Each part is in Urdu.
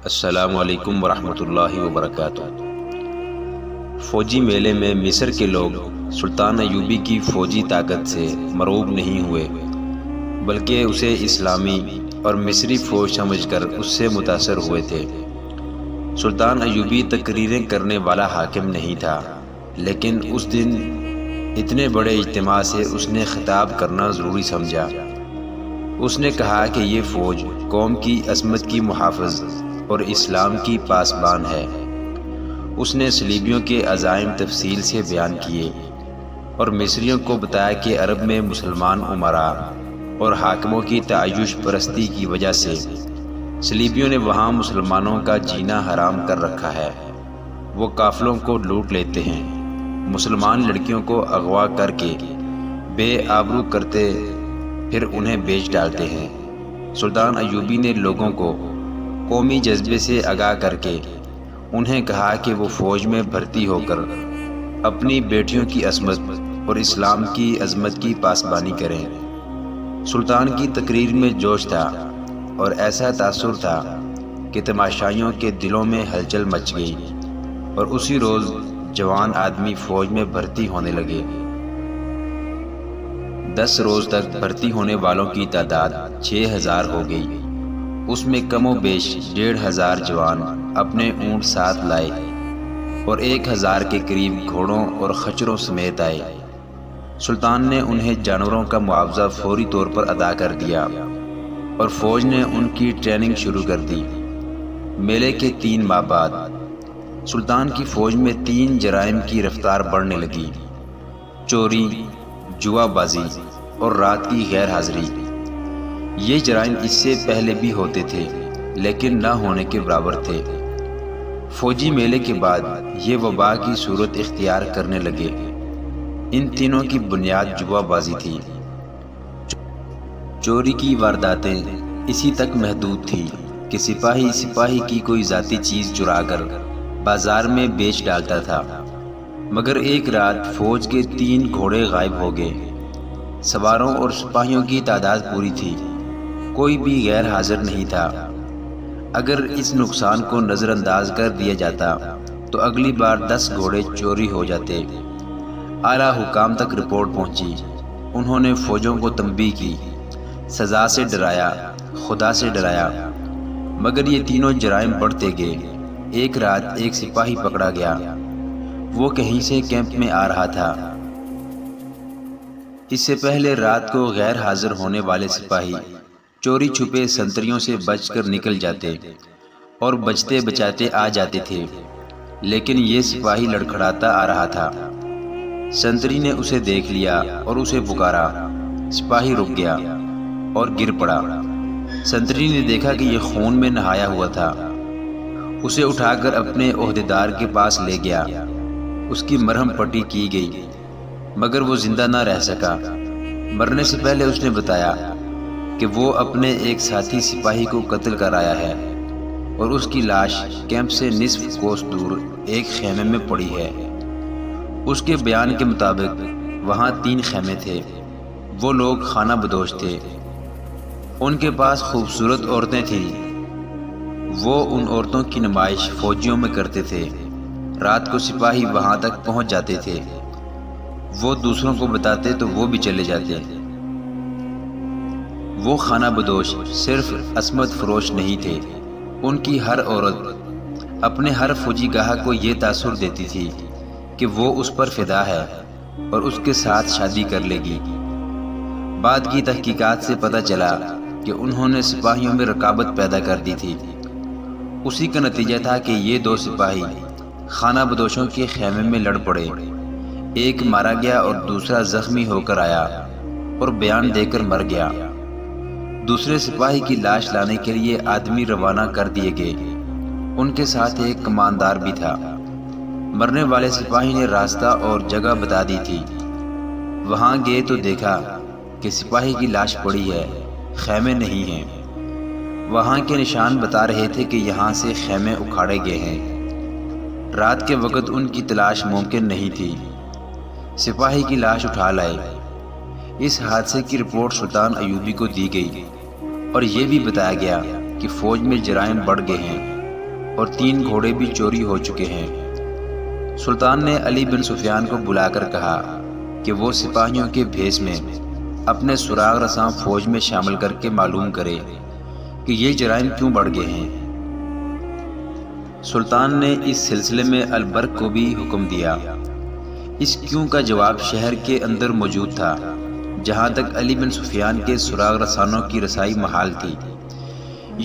السلام علیکم ورحمۃ اللہ وبرکاتہ۔ فوجی میلے میں مصر کے لوگ سلطان ایوبی کی فوجی طاقت سے مرعوب نہیں ہوئے، بلکہ اسے اسلامی اور مصری فوج سمجھ کر اس سے متاثر ہوئے تھے۔ سلطان ایوبی تقریریں کرنے والا حاکم نہیں تھا، لیکن اس دن اتنے بڑے اجتماع سے اس نے خطاب کرنا ضروری سمجھا۔ اس نے کہا کہ یہ فوج قوم کی عظمت کی محافظ اور اسلام کی پاسبان ہے۔ اس نے صلیبیوں کے عزائم تفصیل سے بیان کیے اور مصریوں کو بتایا کہ عرب میں مسلمان امراء اور حاکموں کی تعیش پرستی کی وجہ سے صلیبیوں نے وہاں مسلمانوں کا جینا حرام کر رکھا ہے۔ وہ قافلوں کو لوٹ لیتے ہیں، مسلمان لڑکیوں کو اغوا کر کے بے آبرو کرتے پھر انہیں بیچ ڈالتے ہیں۔ سلطان ایوبی نے لوگوں کو قومی جذبے سے آگاہ کر کے انہیں کہا کہ وہ فوج میں بھرتی ہو کر اپنی بیٹیوں کی عصمت اور اسلام کی عظمت کی پاسبانی کریں۔ سلطان کی تقریر میں جوش تھا اور ایسا تاثر تھا کہ تماشائیوں کے دلوں میں ہلچل مچ گئی، اور اسی روز جوان آدمی فوج میں بھرتی ہونے لگے۔ 10 روز تک بھرتی ہونے والوں کی تعداد 6000 ہو گئی۔ اس میں کم و بیش 1500 جوان اپنے اونٹ ساتھ لائے اور 1000 کے قریب گھوڑوں اور خچروں سمیت آئے۔ سلطان نے انہیں جانوروں کا معاوضہ فوری طور پر ادا کر دیا اور فوج نے ان کی ٹریننگ شروع کر دی۔ میلے کے 3 ماہ بعد سلطان کی فوج میں 3 جرائم کی رفتار بڑھنے لگی: چوری، جوا بازی اور رات کی غیر حاضری۔ یہ جرائم اس سے پہلے بھی ہوتے تھے، لیکن نہ ہونے کے برابر تھے۔ فوجی میلے کے بعد یہ وبا کی صورت اختیار کرنے لگے۔ ان تینوں کی بنیاد جوا بازی تھی۔ چوری کی وارداتیں اسی تک محدود تھی کہ سپاہی کی کوئی ذاتی چیز چرا کر بازار میں بیچ ڈالتا تھا، مگر ایک رات فوج کے 3 گھوڑے غائب ہو گئے۔ سواروں اور سپاہیوں کی تعداد پوری تھی، کوئی بھی غیر حاضر نہیں تھا۔ اگر اس نقصان کو نظر انداز کر دیا جاتا تو اگلی بار 10 گھوڑے چوری ہو جاتے۔ اعلیٰ حکام تک رپورٹ پہنچی۔ انہوں نے فوجوں کو تنبیہ کی، سزا سے ڈرایا، خدا سے ڈرایا، مگر یہ تینوں جرائم بڑھتے گئے۔ ایک رات ایک سپاہی پکڑا گیا۔ وہ کہیں سے کیمپ میں آ رہا تھا۔ اس سے پہلے رات کو غیر حاضر ہونے والے سپاہی چوری چھپے سنتریوں سے بچ کر نکل جاتے اور بچتے بچاتے آ جاتے تھے، لیکن یہ سپاہی لڑکھڑاتا آ رہا تھا۔ سنتری نے اسے دیکھ لیا اور اسے پکارا۔ سپاہی رک گیا اور گر پڑا۔ سنتری نے دیکھا کہ یہ خون میں نہایا ہوا تھا۔ اسے اٹھا کر اپنے عہدیدار کے پاس لے گیا۔ اس کی مرہم پٹی کی گئی، مگر وہ زندہ نہ رہ سکا۔ مرنے سے پہلے اس نے بتایا کہ وہ اپنے ایک ساتھی سپاہی کو قتل کر آیا ہے اور اس کی لاش کیمپ سے نصف کوس دور ایک خیمے میں پڑی ہے۔ اس کے بیان کے مطابق وہاں 3 خیمے تھے۔ وہ لوگ خانہ بدوش تھے۔ ان کے پاس خوبصورت عورتیں تھیں۔ وہ ان عورتوں کی نمائش فوجیوں میں کرتے تھے۔ رات کو سپاہی وہاں تک پہنچ جاتے تھے۔ وہ دوسروں کو بتاتے تو وہ بھی چلے جاتے۔ وہ خانہ بدوش صرف عصمت فروش نہیں تھے، ان کی ہر عورت اپنے ہر فوجی گاہ کو یہ تاثر دیتی تھی کہ وہ اس پر فدا ہے اور اس کے ساتھ شادی کر لے گی۔ بعد کی تحقیقات سے پتہ چلا کہ انہوں نے سپاہیوں میں رقابت پیدا کر دی تھی۔ اسی کا نتیجہ تھا کہ یہ 2 سپاہی خانہ بدوشوں کے خیمے میں لڑ پڑے۔ ایک مارا گیا اور دوسرا زخمی ہو کر آیا اور بیان دے کر مر گیا۔ دوسرے سپاہی کی لاش لانے کے لیے آدمی روانہ کر دیے گئے۔ ان کے ساتھ ایک کماندار بھی تھا۔ مرنے والے سپاہی نے راستہ اور جگہ بتا دی تھی۔ وہاں گئے تو دیکھا کہ سپاہی کی لاش پڑی ہے، خیمے نہیں ہیں۔ وہاں کے نشان بتا رہے تھے کہ یہاں سے خیمے اکھاڑے گئے ہیں۔ رات کے وقت ان کی تلاش ممکن نہیں تھی۔ سپاہی کی لاش اٹھا لائے۔ اس حادثے کی رپورٹ سلطان ایوبی کو دی گئی اور یہ بھی بتایا گیا کہ فوج میں جرائم بڑھ گئے ہیں۔ اور 3 گھوڑے بھی چوری ہو چکے ہیں۔ سلطان نے علی بن سفیان کو بلا کر کہا کہ وہ سپاہیوں کے بھیس میں اپنے سراغ رساں فوج میں شامل کر کے معلوم کرے کہ یہ جرائم کیوں بڑھ گئے ہیں۔ سلطان نے اس سلسلے میں البرق کو بھی حکم دیا۔ اس کیوں کا جواب شہر کے اندر موجود تھا، جہاں تک علی بن سفیان کے سراغ رسانوں کی رسائی محال تھی۔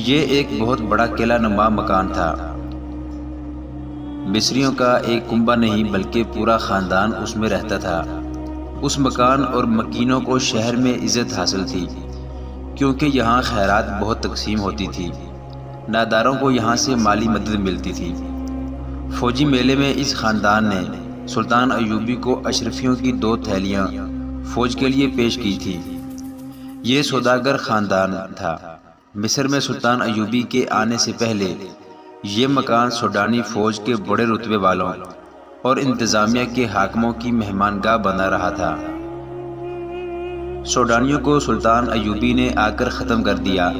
یہ ایک بہت بڑا قلعہ نما مکان تھا۔ مصریوں کا ایک کنبہ نہیں بلکہ پورا خاندان اس میں رہتا تھا۔ اس مکان اور مکینوں کو شہر میں عزت حاصل تھی، کیونکہ یہاں خیرات بہت تقسیم ہوتی تھی۔ ناداروں کو یہاں سے مالی مدد ملتی تھی۔ فوجی میلے میں اس خاندان نے سلطان ایوبی کو اشرفیوں کی 2 تھیلیاں فوج کے لیے پیش کی تھی۔ یہ سوداگر خاندان تھا۔ مصر میں سلطان ایوبی کے آنے سے پہلے یہ مکان سوڈانی فوج کے بڑے رتبے والوں اور انتظامیہ کے حاکموں کی مہمان گاہ بنا رہا تھا۔ سوڈانیوں کو سلطان ایوبی نے آ کر ختم کر دیا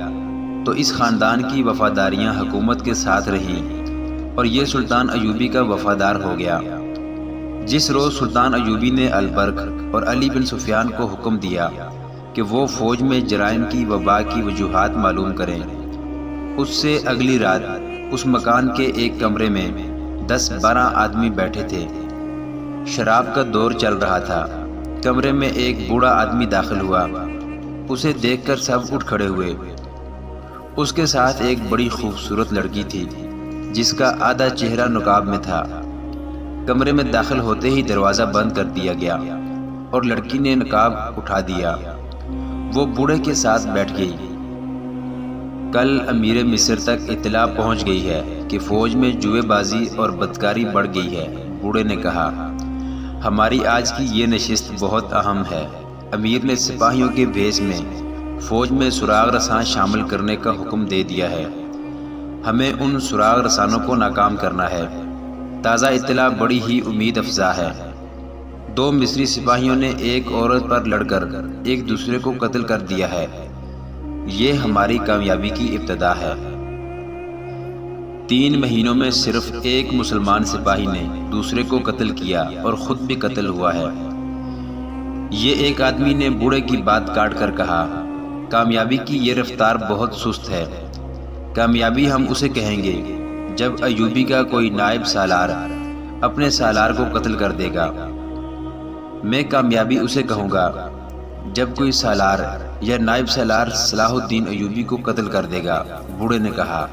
تو اس خاندان کی وفاداریاں حکومت کے ساتھ رہیں اور یہ سلطان ایوبی کا وفادار ہو گیا۔ جس روز سلطان ایوبی نے البرق اور علی بن سفیان کو حکم دیا کہ وہ فوج میں جرائم کی وبا کی وجوہات معلوم کریں، اس سے اگلی رات اس مکان کے ایک کمرے میں 10-12 آدمی بیٹھے تھے۔ شراب کا دور چل رہا تھا۔ کمرے میں ایک بوڑھا آدمی داخل ہوا۔ اسے دیکھ کر سب اٹھ کھڑے ہوئے۔ اس کے ساتھ ایک بڑی خوبصورت لڑکی تھی جس کا آدھا چہرہ نقاب میں تھا۔ کمرے میں داخل ہوتے ہی دروازہ بند کر دیا گیا اور لڑکی نے نقاب اٹھا دیا۔ وہ بوڑھے کے ساتھ بیٹھ گئی۔ کل امیر مصر تک اطلاع پہنچ گئی ہے کہ فوج میں جوئے بازی اور بدکاری بڑھ گئی ہے۔ بوڑھے نے کہا، ہماری آج کی یہ نشست بہت اہم ہے۔ امیر نے سپاہیوں کے بھیس میں فوج میں سراغ رساں شامل کرنے کا حکم دے دیا ہے۔ ہمیں ان سراغ رسانوں کو ناکام کرنا ہے۔ تازہ اطلاع بڑی ہی امید افزا ہے۔ 2 مصری سپاہیوں نے ایک عورت پر لڑ کر ایک دوسرے کو قتل کر دیا ہے۔ یہ ہماری کامیابی کی ابتدا ہے۔ 3 مہینوں میں صرف ایک مسلمان سپاہی نے دوسرے کو قتل کیا اور خود بھی قتل ہوا ہے۔ یہ ایک آدمی نے بوڑھے کی بات کاٹ کر کہا، کامیابی کی یہ رفتار بہت سست ہے۔ کامیابی ہم اسے کہیں گے جب ایوبی کا کوئی نائب سالار اپنے سالار کو قتل کر دے گا۔ میں کامیابی اسے کہوں گا جب کوئی سالار یا نائب سالار صلاح الدین ایوبی کو قتل کر دے گا۔ بوڑھے نے کہا،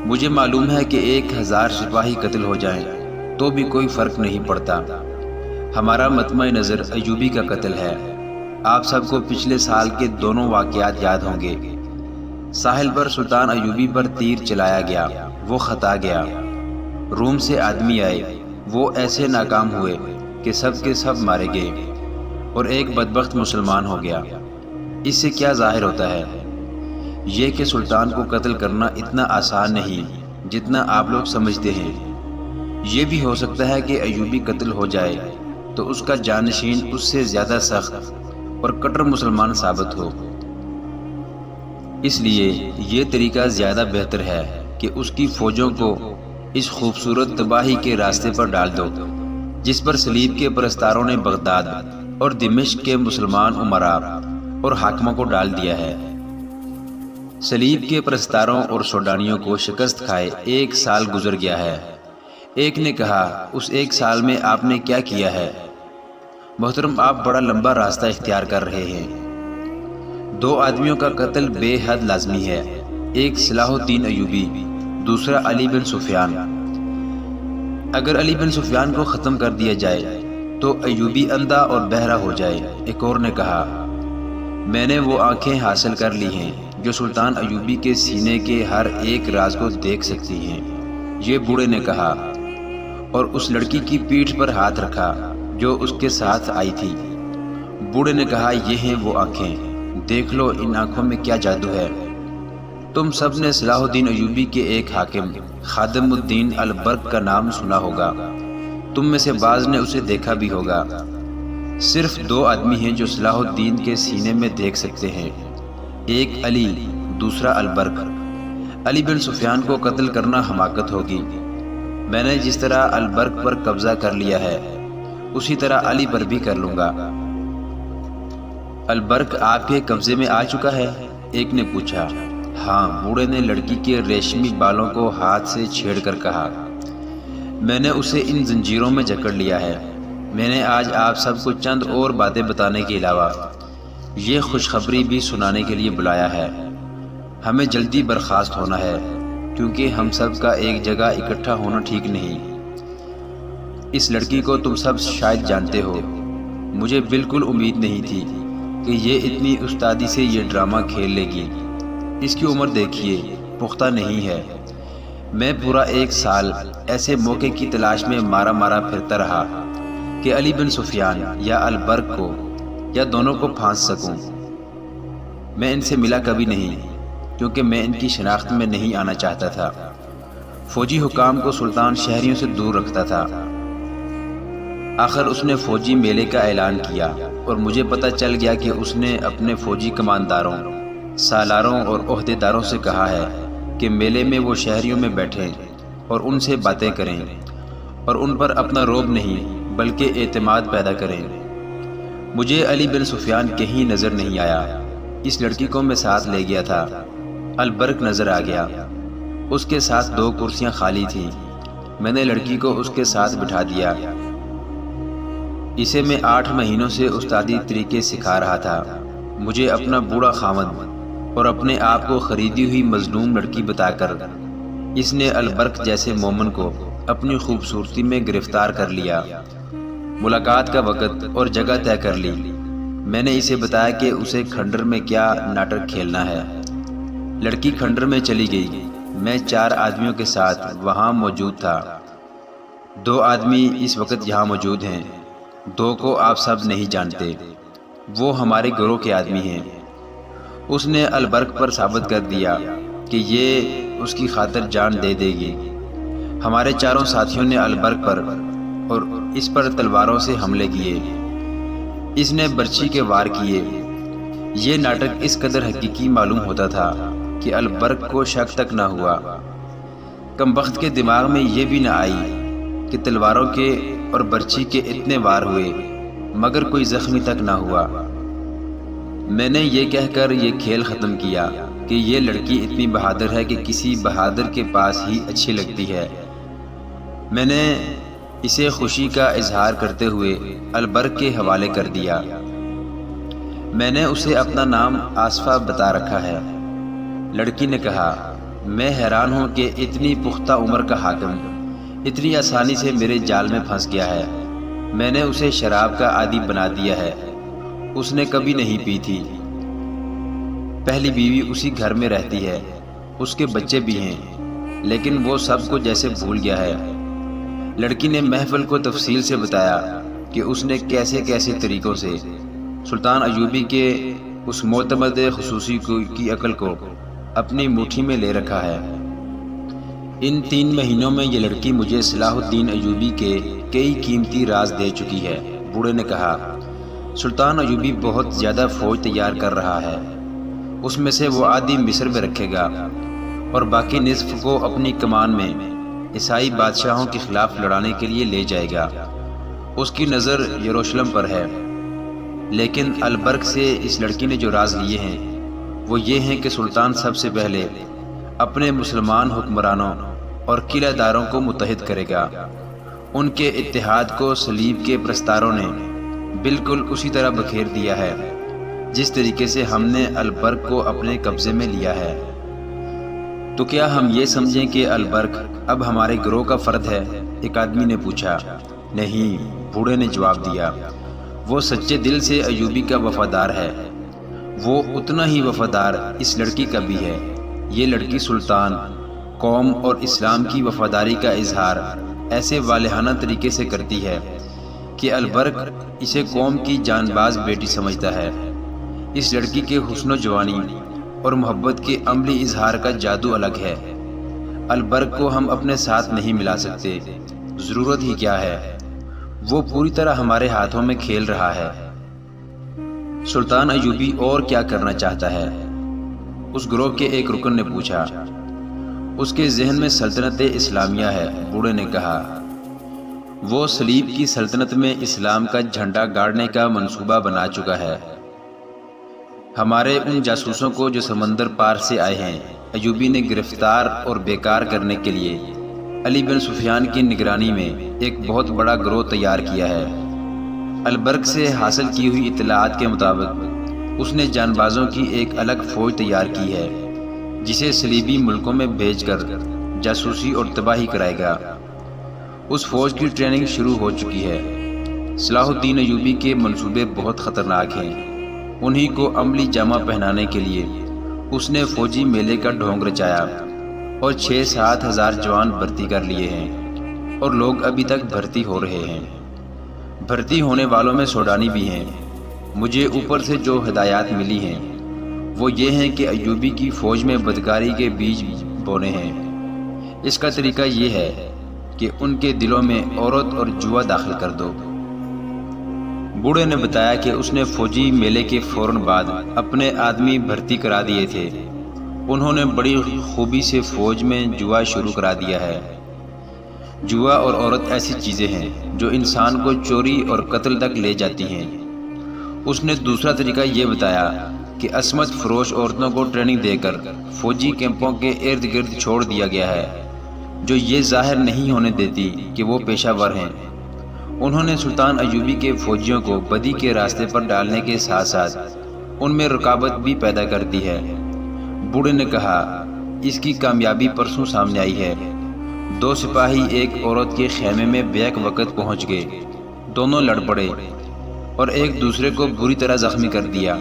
مجھے معلوم ہے کہ 1000 سپاہی قتل ہو جائیں تو بھی کوئی فرق نہیں پڑتا۔ ہمارا مطمع نظر ایوبی کا قتل ہے۔ آپ سب کو پچھلے سال کے دونوں واقعات یاد ہوں گے۔ ساحل پر سلطان ایوبی پر تیر چلایا گیا، وہ خطا گیا۔ روم سے آدمی آئے، وہ ایسے ناکام ہوئے کہ سب کے سب مارے گئے اور ایک بدبخت مسلمان ہو گیا۔ اس سے کیا ظاہر ہوتا ہے؟ یہ کہ سلطان کو قتل کرنا اتنا آسان نہیں جتنا آپ لوگ سمجھتے ہیں۔ یہ بھی ہو سکتا ہے کہ ایوبی قتل ہو جائے تو اس کا جانشین اس سے زیادہ سخت اور کٹر مسلمان ثابت ہو۔ اس لیے یہ طریقہ زیادہ بہتر ہے کہ اس کی فوجوں کو اس خوبصورت تباہی کے راستے پر ڈال دو جس پر صلیب کے پرستاروں نے بغداد اور دمشق کے مسلمان امراء اور حاکموں کو ڈال دیا ہے۔ صلیب کے پرستاروں اور سوڈانیوں کو شکست کھائے 1 سال گزر گیا ہے۔ ایک نے کہا، اس 1 سال میں آپ نے کیا کیا ہے؟ محترم، آپ بڑا لمبا راستہ اختیار کر رہے ہیں۔ 2 آدمیوں کا قتل بے حد لازمی ہے، ایک صلاح الدین ایوبی، دوسرا علی بن سفیان۔ اگر علی بن سفیان کو ختم کر دیا جائے تو ایوبی اندھا اور بہرا ہو جائے۔ ایک اور نے کہا، میں نے وہ آنکھیں حاصل کر لی ہیں جو سلطان ایوبی کے سینے کے ہر ایک راز کو دیکھ سکتی ہیں۔ یہ بوڑھے نے کہا اور اس لڑکی کی پیٹھ پر ہاتھ رکھا جو اس کے ساتھ آئی تھی۔ بوڑھے نے کہا، یہ ہیں وہ آنکھیں، دیکھ لو ان آنکھوں میں کیا جادو ہے۔ تم سب نے صلاح الدین ایوبی کے ایک حاکم خادم الدین البرق کا نام سنا ہوگا۔ تم میں سے بعض نے اسے دیکھا بھی ہوگا۔ صرف 2 آدمی ہیں جو صلاح الدین کے سینے میں دیکھ سکتے ہیں، ایک علی، دوسرا البرق۔ علی بن سفیان کو قتل کرنا حماقت ہوگی۔ میں نے جس طرح البرق پر قبضہ کر لیا ہے اسی طرح علی پر بھی کر لوں گا۔ البرق آپ کے قبضے میں آ چکا ہے؟ ایک نے پوچھا۔ ہاں، بوڑھے نے لڑکی کے ریشمی بالوں کو ہاتھ سے چھیڑ کر کہا۔ میں نے اسے ان زنجیروں میں جکڑ لیا ہے۔ میں نے آج آپ سب کو چند اور باتیں بتانے کے علاوہ یہ خوشخبری بھی سنانے کے لیے بلایا ہے۔ ہمیں جلدی برخاست ہونا ہے کیونکہ ہم سب کا ایک جگہ اکٹھا ہونا ٹھیک نہیں۔ اس لڑکی کو تم سب شاید جانتے ہو۔ مجھے بالکل امید نہیں تھی کہ یہ اتنی استادی سے یہ ڈرامہ کھیل لے گی۔ اس کی عمر دیکھیے، پختہ نہیں ہے۔ میں پورا 1 سال ایسے موقع کی تلاش میں مارا مارا پھرتا رہا کہ علی بن سفیان یا البرق کو یا دونوں کو پھانس سکوں۔ میں ان سے ملا کبھی نہیں کیونکہ میں ان کی شناخت میں نہیں آنا چاہتا تھا۔ فوجی حکام کو سلطان شہریوں سے دور رکھتا تھا۔ آخر اس نے فوجی میلے کا اعلان کیا اور مجھے پتہ چل گیا کہ اس نے اپنے فوجی کمانداروں، سالاروں اور عہدیداروں سے کہا ہے کہ میلے میں وہ شہریوں میں بیٹھیں اور ان سے باتیں کریں اور ان پر اپنا رعب نہیں بلکہ اعتماد پیدا کریں۔ مجھے علی بن سفیان کہیں نظر نہیں آیا۔ اس لڑکی کو میں ساتھ لے گیا تھا۔ البرق نظر آ گیا۔ اس کے ساتھ 2 کرسیاں خالی تھیں۔ میں نے لڑکی کو اس کے ساتھ بٹھا دیا۔ اسے میں 8 مہینوں سے استادی طریقے سکھا رہا تھا۔ مجھے اپنا بوڑھا خاوند اور اپنے آپ کو خریدی ہوئی مظلوم لڑکی بتا کر اس نے البرق جیسے مومن کو اپنی خوبصورتی میں گرفتار کر لیا۔ ملاقات کا وقت اور جگہ طے کر لی۔ میں نے اسے بتایا کہ اسے کھنڈر میں کیا ناٹک کھیلنا ہے۔ لڑکی کھنڈر میں چلی گئی۔ میں 4 آدمیوں کے ساتھ وہاں موجود تھا۔ 2 آدمی اس وقت یہاں موجود ہیں، 2 کو آپ سب نہیں جانتے۔ وہ ہمارے گروہ کے آدمی ہیں۔ اس نے البرق پر ثابت کر دیا کہ یہ اس کی خاطر جان دے دے گی۔ ہمارے 4 ساتھیوں نے البرق پر اور اس پر تلواروں سے حملے کیے۔ اس نے برچھی کے وار کیے۔ یہ ناٹک اس قدر حقیقی معلوم ہوتا تھا کہ البرق کو شک تک نہ ہوا۔ کمبخت کے دماغ میں یہ بھی نہ آئی کہ تلواروں کے اور برچھی کے اتنے وار ہوئے مگر کوئی زخمی تک نہ ہوا۔ میں نے یہ کہہ کر یہ کھیل ختم کیا کہ یہ لڑکی اتنی بہادر ہے کہ کسی بہادر کے پاس ہی اچھی لگتی ہے۔ میں نے اسے خوشی کا اظہار کرتے ہوئے البرق کے حوالے کر دیا۔ میں نے اسے اپنا نام آصفہ بتا رکھا ہے۔ لڑکی نے کہا، میں حیران ہوں کہ اتنی پختہ عمر کا حاکم اتنی آسانی سے میرے جال میں پھنس گیا ہے۔ میں نے اسے شراب کا عادی بنا دیا ہے۔ اس نے کبھی نہیں پی تھی۔ پہلی بیوی اسی گھر میں رہتی ہے، اس کے بچے بھی ہیں، لیکن وہ سب کو جیسے بھول گیا ہے۔ لڑکی نے محفل کو تفصیل سے بتایا کہ اس نے کیسے کیسے طریقوں سے سلطان ایوبی کے اس معتمد خصوصی کی عقل کو اپنی مٹھی میں لے رکھا ہے۔ ان 3 مہینوں میں یہ لڑکی مجھے صلاح الدین ایوبی کے کئی قیمتی راز دے چکی ہے۔ بوڑھے نے کہا، سلطان ایوبی بہت زیادہ فوج تیار کر رہا ہے۔ اس میں سے وہ آدھی مصر میں رکھے گا اور باقی نصف کو اپنی کمان میں عیسائی بادشاہوں کے خلاف لڑانے کے لیے لے جائے گا۔ اس کی نظر یروشلم پر ہے۔ لیکن البرق سے اس لڑکی نے جو راز لیے ہیں وہ یہ ہیں کہ سلطان سب سے پہلے اپنے مسلمان حکمرانوں اور قلعہ داروں کو متحد کرے گا۔ ان کے اتحاد کو صلیب کے پرستاروں نے بالکل اسی طرح بکھیر دیا ہے جس طریقے سے ہم نے البرق کو اپنے قبضے میں لیا ہے۔ تو کیا ہم یہ سمجھیں کہ البرق اب ہمارے گروہ کا فرد ہے؟ ایک آدمی نے پوچھا۔ نہیں، بوڑھے نے جواب دیا، وہ سچے دل سے ایوبی کا وفادار ہے۔ وہ اتنا ہی وفادار اس لڑکی کا بھی ہے۔ یہ لڑکی سلطان، قوم اور اسلام کی وفاداری کا اظہار ایسے والہانہ طریقے سے کرتی ہے کہ البرق اسے قوم کی جان باز بیٹی سمجھتا ہے۔ اس لڑکی کے حسن و جوانی اور محبت کے عملی اظہار کا جادو الگ ہے۔ البرق کو ہم اپنے ساتھ نہیں ملا سکتے، ضرورت ہی کیا ہے؟ وہ پوری طرح ہمارے ہاتھوں میں کھیل رہا ہے۔ سلطان ایوبی اور کیا کرنا چاہتا ہے؟ اس گروہ کے ایک رکن نے پوچھا۔ اس کے ذہن میں سلطنت اسلامیہ ہے۔ بوڑھے نے کہا، وہ صلیب کی سلطنت میں اسلام کا جھنڈا گاڑنے کا منصوبہ بنا چکا ہے۔ ہمارے ان جاسوسوں کو جو سمندر پار سے آئے ہیں، ایوبی نے گرفتار اور بیکار کرنے کے لیے علی بن سفیان کی نگرانی میں ایک بہت بڑا گروہ تیار کیا ہے۔ البرق سے حاصل کی ہوئی اطلاعات کے مطابق اس نے جان بازوں کی ایک الگ فوج تیار کی ہے، جسے صلیبی ملکوں میں بھیج کر جاسوسی اور تباہی کرائے گا۔ اس فوج کی ٹریننگ شروع ہو چکی ہے۔ صلاح الدین ایوبی کے منصوبے بہت خطرناک ہیں۔ انہی کو عملی جامہ پہنانے کے لیے اس نے فوجی میلے کا ڈھونگ رچایا اور 6-7 ہزار جوان بھرتی کر لیے ہیں، اور لوگ ابھی تک بھرتی ہو رہے ہیں۔ بھرتی ہونے والوں میں سوڈانی بھی ہیں۔ مجھے اوپر سے جو ہدایات ملی ہیں وہ یہ ہیں کہ ایوبی کی فوج میں بدکاری کے بیج بونے ہیں۔ اس کا طریقہ یہ ہے کہ ان کے دلوں میں عورت اور جوا داخل کر دو۔ بوڑھے نے بتایا کہ اس نے فوجی میلے کے فوراً بعد اپنے آدمی بھرتی کرا دیے تھے۔ انہوں نے بڑی خوبی سے فوج میں جوا شروع کرا دیا ہے۔ جوا اور عورت ایسی چیزیں ہیں جو انسان کو چوری اور قتل تک لے جاتی ہیں۔ اس نے دوسرا طریقہ یہ بتایا کہ عصمت فروش عورتوں کو ٹریننگ دے کر فوجی کیمپوں کے ارد گرد چھوڑ دیا گیا ہے، جو یہ ظاہر نہیں ہونے دیتی کہ وہ پیشہ ور ہیں۔ انہوں نے سلطان ایوبی کے فوجیوں کو بدی کے راستے پر ڈالنے کے ساتھ ساتھ ان میں رکاوٹ بھی پیدا کر دی ہے۔ بوڑھے نے کہا، اس کی کامیابی پرسوں سامنے آئی ہے۔ 2 سپاہی ایک عورت کے خیمے میں بیک وقت پہنچ گئے۔ دونوں لڑ پڑے اور ایک دوسرے کو بری طرح زخمی کر دیا۔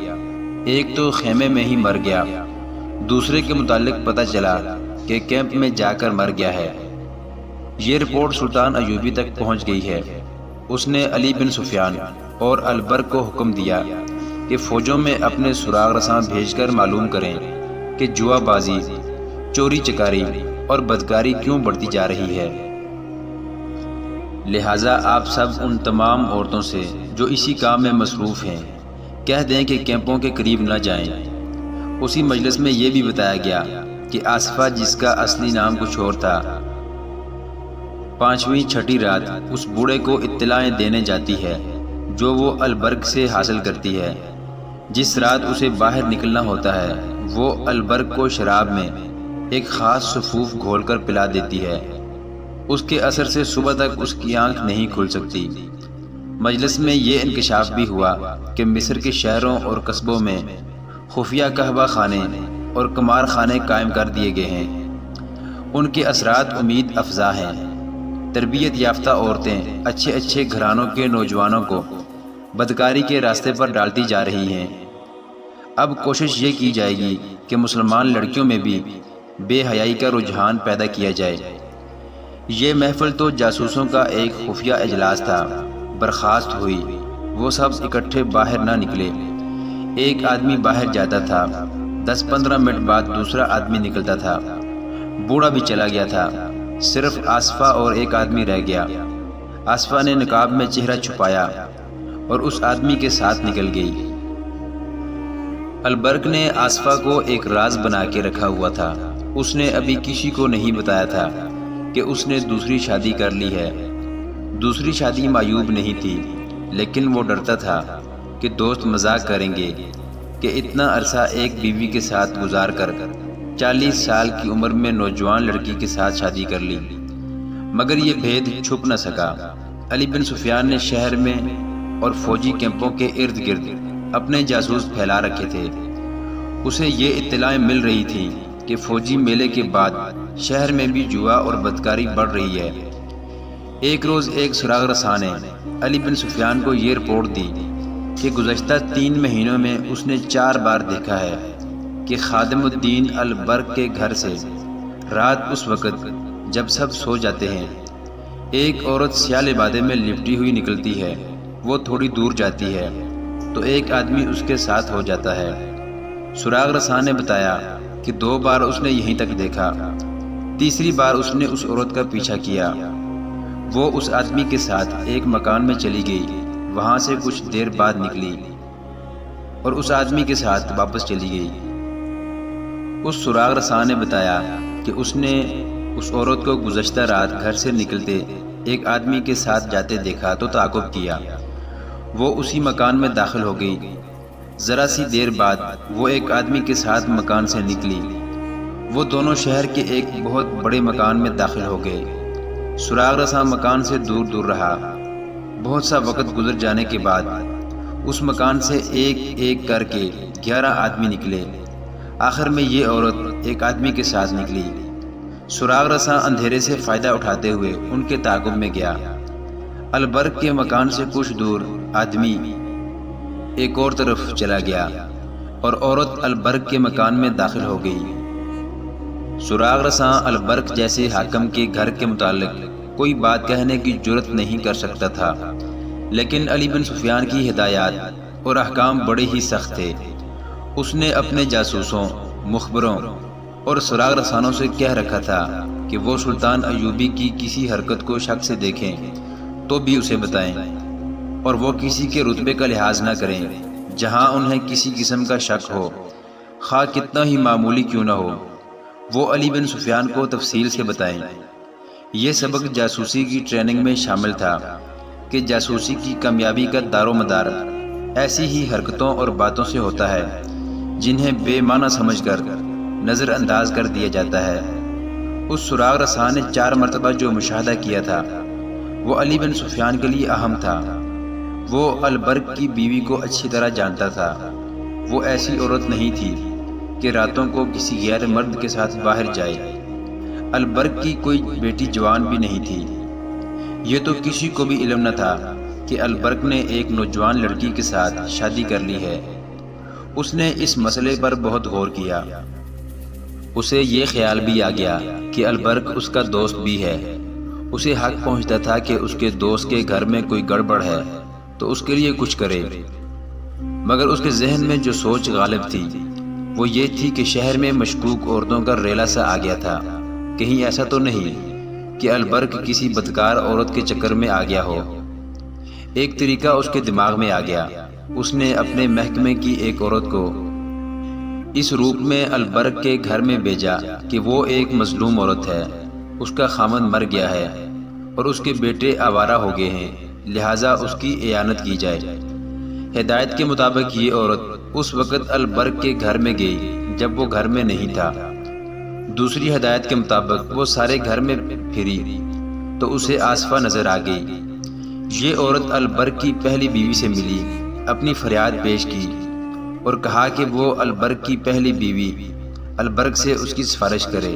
ایک تو خیمے میں ہی مر گیا۔ دوسرے کے متعلق پتہ چلا کہ کیمپ میں جا کر مر گیا ہے۔ یہ رپورٹ سلطان ایوبی تک پہنچ گئی ہے۔ اس نے علی بن سفیان اور البرق کو حکم دیا کہ فوجوں میں اپنے سراغ رساں بھیج کر معلوم کریں کہ جوا بازی، چوری چکاری اور بدکاری کیوں بڑھتی جا رہی ہے۔ لہٰذا آپ سب ان تمام عورتوں سے جو اسی کام میں مصروف ہیں کہہ دیں کہ کیمپوں کے قریب نہ جائیں۔ اسی مجلس میں یہ بھی بتایا گیا کہ آصفہ، جس کا اصلی نام کچھ اور تھا، 5ویں چھٹی رات اس بوڑھے کو اطلاعیں دینے جاتی ہے جو وہ البرق سے حاصل کرتی ہے۔ جس رات اسے باہر نکلنا ہوتا ہے وہ البرق کو شراب میں ایک خاص سفوف گھول کر پلا دیتی ہے۔ اس کے اثر سے صبح تک اس کی آنکھ نہیں کھل سکتی۔ مجلس میں یہ انکشاف بھی ہوا کہ مصر کے شہروں اور قصبوں میں خفیہ قہوہ خانے اور قمار خانے قائم کر دیے گئے ہیں۔ ان کے اثرات امید افزا ہیں۔ تربیت یافتہ عورتیں اچھے اچھے گھرانوں کے نوجوانوں کو بدکاری کے راستے پر ڈالتی جا رہی ہیں۔ اب کوشش یہ کی جائے گی کہ مسلمان لڑکیوں میں بھی بے حیائی کا رجحان پیدا کیا جائے۔ یہ محفل تو جاسوسوں کا ایک خفیہ اجلاس تھا۔ برخاست ہوئی۔ وہ سب اکٹھے باہر نہ نکلے۔ ایک آدمی باہر جاتا تھا، 10-15 منٹ بعد دوسرا آدمی نکلتا تھا۔ بوڑھا بھی چلا گیا تھا، صرف آصفہ اور ایک آدمی رہ گیا۔ آصفہ نے نقاب میں چہرہ چھپایا اور اس آدمی کے ساتھ نکل گئی۔ البرق نے آصفہ کو ایک راز بنا کے رکھا ہوا تھا۔ اس نے ابھی کسی کو نہیں بتایا تھا کہ اس نے دوسری شادی کر لی ہے۔ دوسری شادی معیوب نہیں تھی، لیکن وہ ڈرتا تھا کہ دوست مذاق کریں گے کہ اتنا عرصہ ایک بیوی کے ساتھ گزار کر 40 سال کی عمر میں نوجوان لڑکی کے ساتھ شادی کر لی، مگر یہ بھید چھپ نہ سکا۔ علی بن سفیان نے شہر میں اور فوجی کیمپوں کے ارد گرد اپنے جاسوس پھیلا رکھے تھے۔ اسے یہ اطلاعیں مل رہی تھیں کہ فوجی میلے کے بعد شہر میں بھی جوا اور بدکاری بڑھ رہی ہے۔ ایک روز ایک سراغ رساں نے علی بن سفیان کو یہ رپورٹ دی کہ گزشتہ 3 مہینوں میں اس نے 4 بار دیکھا ہے کہ خادم الدین البرق کے گھر سے رات اس وقت جب سب سو جاتے ہیں ایک عورت سیاہ لبادے میں لپٹی ہوئی نکلتی ہے۔ وہ تھوڑی دور جاتی ہے تو ایک آدمی اس کے ساتھ ہو جاتا ہے۔ سراغ رساں نے بتایا کہ 2 بار اس نے یہیں تک دیکھا۔ تیسری بار اس نے اس عورت کا پیچھا کیا۔ وہ اس آدمی کے ساتھ ایک مکان میں چلی گئی، وہاں سے کچھ دیر بعد نکلی اور اس آدمی کے ساتھ واپس چلی گئی۔ اس سراغ رساں نے بتایا کہ کہ اس نے اس عورت کو گزشتہ رات گھر سے نکلتے ایک آدمی کے ساتھ جاتے دیکھا تو تعاقب کیا۔ وہ اسی مکان میں داخل ہو گئی۔ ذرا سی دیر بعد وہ ایک آدمی کے ساتھ مکان سے نکلی۔ وہ دونوں شہر کے ایک بہت بڑے مکان میں داخل ہو گئے۔ سراغ رساں مکان سے دور دور رہا۔ بہت سا وقت گزر جانے کے بعد اس مکان سے ایک ایک کر کے 11 آدمی نکلے۔ آخر میں یہ عورت ایک آدمی کے ساتھ نکلی۔ سراغ رساں اندھیرے سے فائدہ اٹھاتے ہوئے ان کے تعاقب میں گیا۔ البرق کے مکان سے کچھ دور آدمی ایک اور طرف چلا گیا اور عورت البرق کے مکان میں داخل ہو گئی۔ سراغ رساں البرق جیسے حاکم کے گھر کے متعلق کوئی بات کہنے کی جرت نہیں کر سکتا تھا، لیکن علی بن سفیان کی ہدایات اور احکام بڑے ہی سخت تھے۔ اس نے اپنے جاسوسوں، مخبروں اور سراغ رسانوں سے کہہ رکھا تھا کہ وہ سلطان ایوبی کی کسی حرکت کو شک سے دیکھیں تو بھی اسے بتائیں، اور وہ کسی کے رتبے کا لحاظ نہ کریں۔ جہاں انہیں کسی قسم کا شک ہو، خواہ کتنا ہی معمولی کیوں نہ ہو، وہ علی بن سفیان کو تفصیل سے بتائیں۔ یہ سبق جاسوسی کی ٹریننگ میں شامل تھا کہ جاسوسی کی کامیابی کا دار و مدار ایسی ہی حرکتوں اور باتوں سے ہوتا ہے جنہیں بے معنی سمجھ کر نظر انداز کر دیا جاتا ہے۔ اس سراغ رساں نے 4 مرتبہ جو مشاہدہ کیا تھا وہ علی بن سفیان کے لیے اہم تھا۔ وہ البرق کی بیوی کو اچھی طرح جانتا تھا۔ وہ ایسی عورت نہیں تھی کہ راتوں کو کسی غیر مرد کے ساتھ باہر جائے۔ البرق کی کوئی بیٹی جوان بھی نہیں تھی۔ یہ تو کسی کو بھی علم نہ تھا کہ البرق نے ایک نوجوان لڑکی کے ساتھ شادی کر لی ہے۔ اس نے اس مسئلے پر بہت غور کیا۔ اسے یہ خیال بھی آ گیا کہ البرق اس کا دوست بھی ہے۔ اسے حق پہنچتا تھا کہ اس کے دوست کے گھر میں کوئی گڑبڑ ہے تو اس کے لیے کچھ کرے، مگر اس کے ذہن میں جو سوچ غالب تھی وہ یہ تھی کہ شہر میں مشکوک عورتوں کا ریلا سا آ گیا تھا۔ کہیں ایسا تو نہیں کہ البرق کسی بدکار عورت کے چکر میں آ گیا ہو۔ ایک طریقہ اس کے دماغ میں آ گیا۔ اس نے اپنے محکمے کی ایک عورت کو اس روپ میں البرق کے گھر میں بھیجا کہ وہ ایک مظلوم عورت ہے، اس کا خامند مر گیا ہے اور اس کے بیٹے آوارہ ہو گئے ہیں، لہٰذا اس کی اعانت کی جائے۔ ہدایت کے مطابق یہ عورت اس وقت البرق کے گھر میں گئی جب وہ گھر میں نہیں تھا۔ دوسری ہدایت کے مطابق وہ سارے گھر میں پھری تو اسے آصفہ نظر آ گئی۔ یہ عورت البرق کی پہلی بیوی سے ملی، اپنی فریاد پیش کی اور کہا کہ وہ البرق کی پہلی بیوی البرق سے اس کی سفارش کرے۔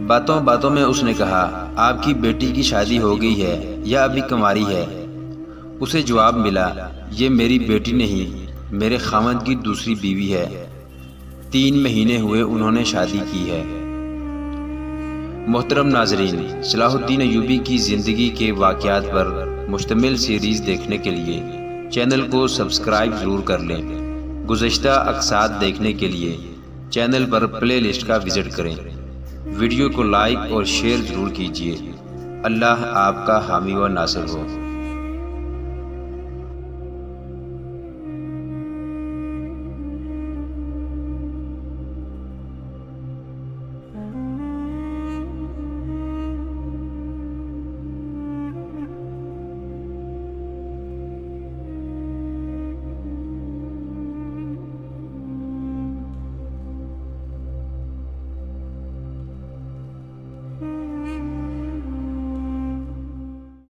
باتوں باتوں میں اس نے کہا، آپ کی بیٹی کی شادی ہو گئی ہے یا ابھی کنواری ہے؟ اسے جواب ملا، یہ میری بیٹی نہیں، میرے خاوند کی دوسری بیوی ہے، 3 مہینے ہوئے انہوں نے شادی کی ہے۔ محترم ناظرین، صلاح الدین ایوبی کی زندگی کے واقعات پر مشتمل سیریز دیکھنے کے لیے چینل کو سبسکرائب ضرور کر لیں۔ گزشتہ اقساط دیکھنے کے لیے چینل پر پلے لسٹ کا وزٹ کریں۔ ویڈیو کو لائک اور شیئر ضرور کیجیے۔ اللہ آپ کا حامی و ناصر ہو۔